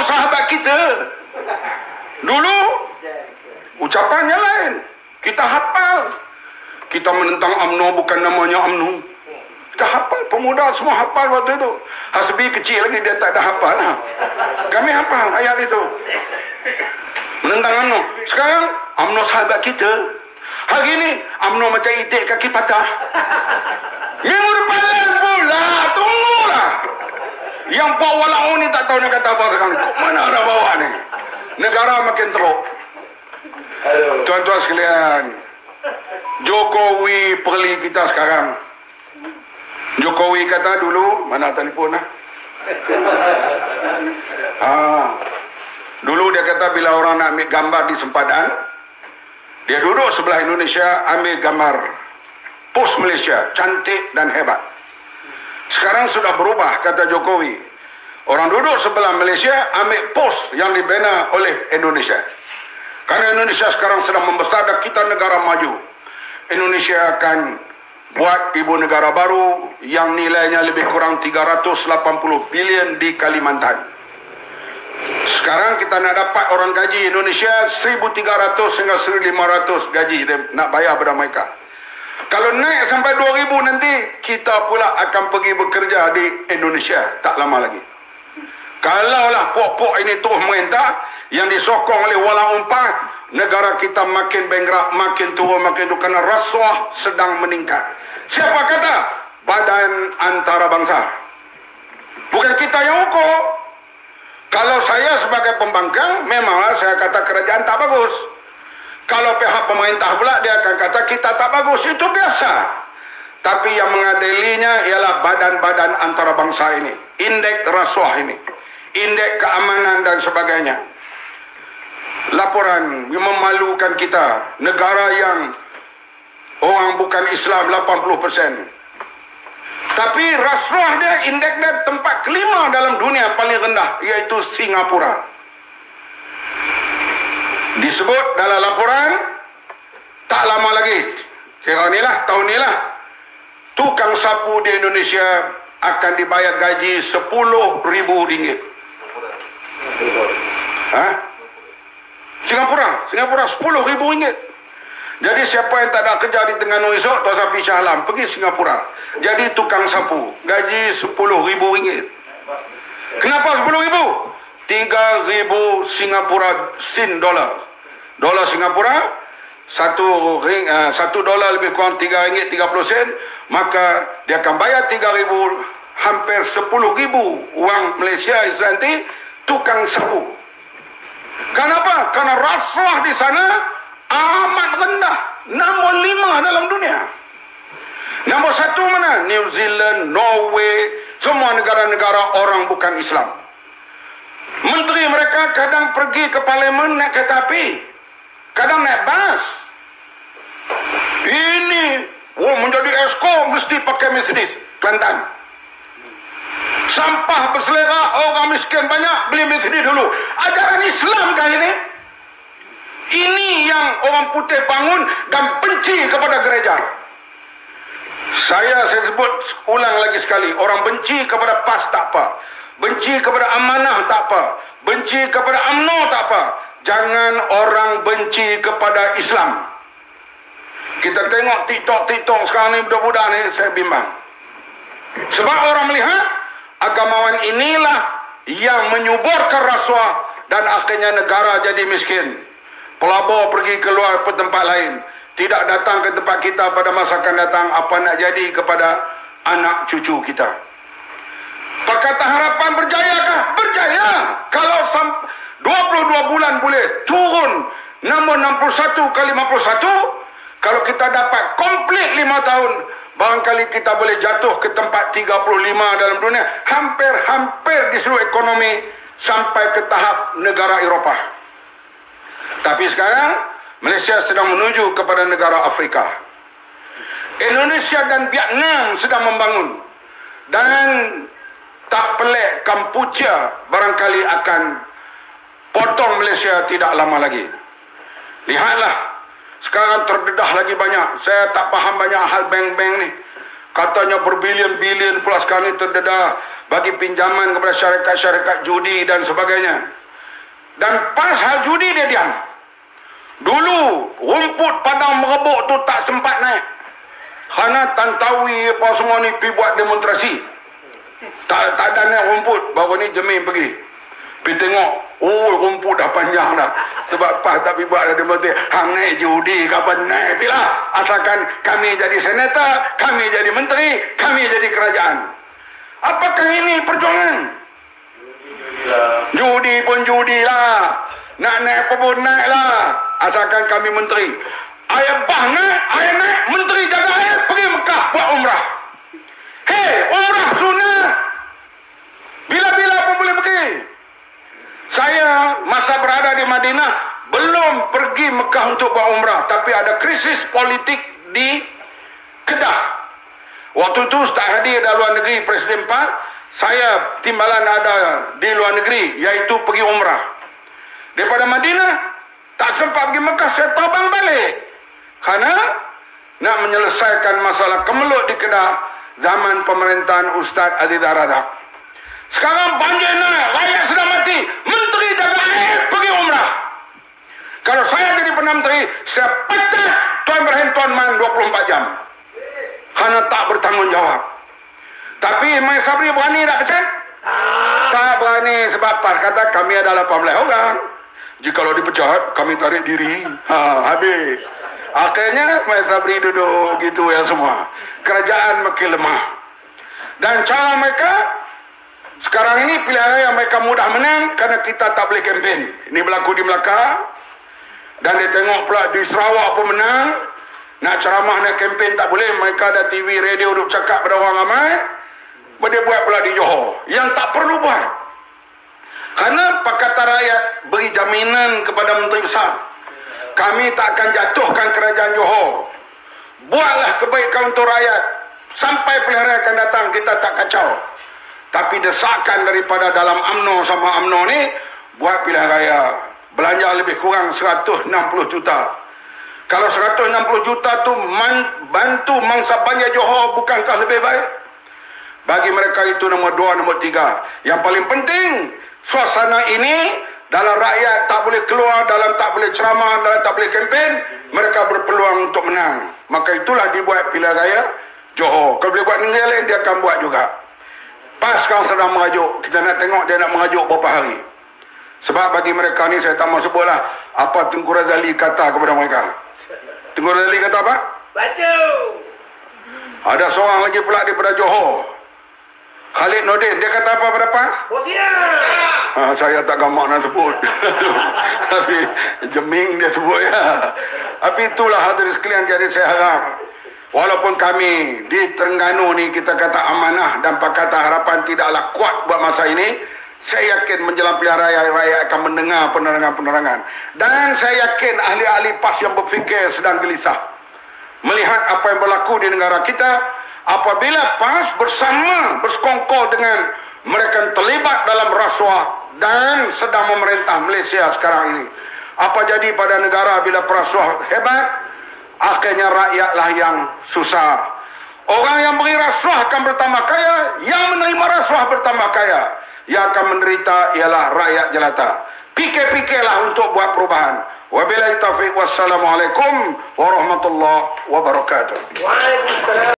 sahabat kita. Dulu ucapannya lain. Kita hafal. Kita menentang UMNO bukan namanya UMNO. Kita hafal. Pemuda semua hafal waktu itu. Hasbi kecil lagi dia tak ada hafal. Kami hafal ayat itu. Menentang UMNO. Sekarang UMNO sahabat kita. Hari ini UMNO macam itik kaki patah. Minggu depan lain pula. Tunggulah. Yang buat walau ni tak tahu nak kata apa sekarang. Kok mana nak bawa ni? Negara makin teruk. Tuan-tuan sekalian, Jokowi perli kita sekarang. Jokowi kata dulu, mana telefon lah? Dulu dia kata bila orang nak ambil gambar di sempadan, dia duduk sebelah Indonesia ambil gambar pos Malaysia, cantik dan hebat. Sekarang sudah berubah, kata Jokowi. Orang duduk sebelah Malaysia ambil pos yang dibina oleh Indonesia. Karena Indonesia sekarang sedang membesar dan kita negara maju. Indonesia akan buat ibu negara baru yang nilainya lebih kurang 380 bilion di Kalimantan. Sekarang kita nak dapat orang gaji Indonesia 1.300 hingga 1.500 gaji nak bayar pada mereka. Kalau naik sampai 2.000 nanti, kita pula akan pergi bekerja di Indonesia tak lama lagi. Kalaulah pok-pok ini terus merintah, yang disokong oleh walang umpah, negara kita makin bankrupt, makin turun, kerana rasuah sedang meningkat. Siapa kata? Badan Antarabangsa. Bukan kita yang ukur. Kalau saya sebagai pembangkang, memanglah saya kata kerajaan tak bagus. Kalau pihak pemerintah pula, dia akan kata kita tak bagus. Itu biasa. Tapi yang mengadilinya ialah badan-badan antarabangsa ini. Indeks rasuah ini. Indeks keamanan dan sebagainya. Laporan yang memalukan kita. Negara yang orang bukan Islam 80%. Tapi rasuah dia, indeks dia tempat kelima dalam dunia paling rendah, iaitu Singapura. Disebut dalam laporan, tak lama lagi, kira ni lah, tahun ni lah, tukang sapu di Indonesia akan dibayar gaji RM10,000. Singapura RM10,000. Jadi siapa yang tak ada kerja di Terengganu esok, Tuan Safi Shah Alam pergi Singapura. Jadi tukang sapu, gaji RM10,000. Kenapa RM10,000? 3,000 Singapura Sin dolar. Dolar Singapura $1 lebih kurang RM3.30. Maka dia akan bayar 3,000, hampir 10,000 wang Malaysia nanti tukang sapu. Kenapa? Karena rasuah di sana amat rendah. Nombor 5 dalam dunia. Nombor 1 mana? New Zealand, Norway, semua negara-negara orang bukan Islam. Menteri mereka kadang pergi ke parlimen naik kereta api, kadang naik bas. Ini menjadi esko mesti pakai Mercedes, Kelantan. Sampah berselera, orang miskin banyak, beli Mercedes dulu. Ajaran Islamkah ini? Ini yang orang putih bangun dan benci kepada gereja. Saya sebut ulang lagi sekali, orang benci kepada PAS tak apa, benci kepada amanah tak apa, benci kepada UMNO tak apa. Jangan orang benci kepada Islam. Kita tengok TikTok sekarang ni, budak-budak ni, saya bimbang. Sebab orang melihat agamawan inilah yang menyuburkan rasuah dan akhirnya negara jadi miskin. Pelabur pergi keluar ke tempat lain, tidak datang ke tempat kita pada masa akan datang. Apa nak jadi kepada anak cucu kita? Pakatan Harapan berjayakah? Berjaya. Kalau 22 bulan boleh turun nombor 61 kali 51, kalau kita dapat komplit 5 tahun, barangkali kita boleh jatuh ke tempat 35 dalam dunia, hampir di seluruh ekonomi sampai ke tahap negara Eropah. Tapi sekarang Malaysia sedang menuju kepada negara Afrika. Indonesia dan Vietnam sedang membangun. Dan tak pelik Kampuchea barangkali akan potong Malaysia tidak lama lagi. Lihatlah, sekarang terdedah lagi banyak. Saya tak faham banyak hal bank-bank ni. Katanya berbilion-bilion pula sekarang ini terdedah bagi pinjaman kepada syarikat-syarikat judi dan sebagainya. Dan pas hal judi dia diam. Dulu rumput padang merebuk tu tak sempat naik. Kerana Tantawi apa semua ni pergi buat demonstrasi. Tak ada naik rumput. Baru ni Jemim pergi. Pergi tengok. Oh, rumput dah panjang dah. Sebab pas tak pergi buat demonstrasi. Hang naik judi kapan naik. Bila asalkan kami jadi senator, kami jadi menteri, kami jadi kerajaan. Apakah ini perjuangan? Judi pun judi lah. Nak naik apa pun naik lah. Asalkan kami menteri. Ayah naik, menteri jaga air, pergi Mekah buat umrah. Hei, umrah sunnah. Bila-bila pun boleh pergi. Saya masa berada di Madinah belum pergi Mekah untuk buat umrah, tapi ada krisis politik di Kedah. Waktu itu Ustaz hadir dari luar negeri, Presiden PAN, saya timbalan ada di luar negeri, iaitu pergi umrah. Daripada Madinah tak sempat pergi Mekah, saya terbang balik. Kerana nak menyelesaikan masalah kemelut di Kedah zaman pemerintahan Ustaz Azizah Razak. Sekarang banjir naik, rakyat sudah mati, menteri jaga air pergi umrah. Kalau saya jadi Perdana Menteri, saya pecat Tuan Ibrahim Tuan Man 24 jam. Kerana tak bertanggungjawab. Tapi Mai Sabri berani tak pecat? Tak berani sebab PAS kata kami adalah 18 orang. Jikalau dipecat, kami tarik diri. Habis. Akhirnya Mai Sabri duduk gitu ya semua. Kerajaan makin lemah. Dan cara mereka sekarang ini pilihan raya mereka mudah menang kerana kita tak boleh kempen. Ini berlaku di Melaka. Dan dia tengok pula di Sarawak pun menang. Nak ceramah, nak kempen tak boleh. Mereka ada TV, radio duk cakap pada orang ramai. Dia buat pula di Johor. Yang tak perlu buat. Kerana Pakatan Rakyat beri jaminan kepada Menteri Besar. Kami tak akan jatuhkan kerajaan Johor. Buatlah kebaikan untuk rakyat. Sampai pilihan raya akan datang, kita tak kacau. Tapi desakan daripada dalam UMNO sama UMNO ni, buat pilihan raya. Belanja lebih kurang 160 juta. Kalau 160 juta tu bantu mangsa banjir Johor, bukankah lebih baik? Bagi mereka itu nombor 2, nombor 3. Yang paling penting, suasana ini, dalam rakyat tak boleh keluar, dalam tak boleh ceramah, dalam tak boleh kempen, mereka berpeluang untuk menang. Maka itulah dibuat pilihan raya Johor. Kalau boleh buat negara lain, dia akan buat juga. PAS sekarang sedang mengajuk. Kita nak tengok dia nak mengajuk berapa hari. Sebab bagi mereka ni, saya tak mahu sebutlah apa Tengku Razali kata kepada mereka. Tengku Razali kata apa? Batu. Ada seorang lagi pula daripada Johor, Khalid Nordin. Dia kata apa pada PAS? Bosia. Saya tak gamak nak sebut. Tapi Jeming dia sebut ya. Tapi itulah hadirin sekalian, jadi saya harap walaupun kami di Terengganu ni kita kata amanah dan Pakatan Harapan tidaklah kuat buat masa ini, saya yakin menjelang pilihan raya, rakyat akan mendengar penerangan-penerangan. Dan saya yakin ahli-ahli PAS yang berfikir sedang gelisah melihat apa yang berlaku di negara kita apabila PAS bersama bersekongkol dengan mereka yang terlibat dalam rasuah dan sedang memerintah Malaysia sekarang ini. Apa jadi pada negara bila perasuah hebat? Akhirnya rakyatlah yang susah. Orang yang beri rasuah akan bertambah kaya, yang menerima rasuah bertambah kaya. Yang akan menderita ialah rakyat jelata. Fikir-fikirlah untuk buat perubahan. Wabillahi taufiq, wassalamualaikum warahmatullahi wabarakatuh. Waalaikumsalam.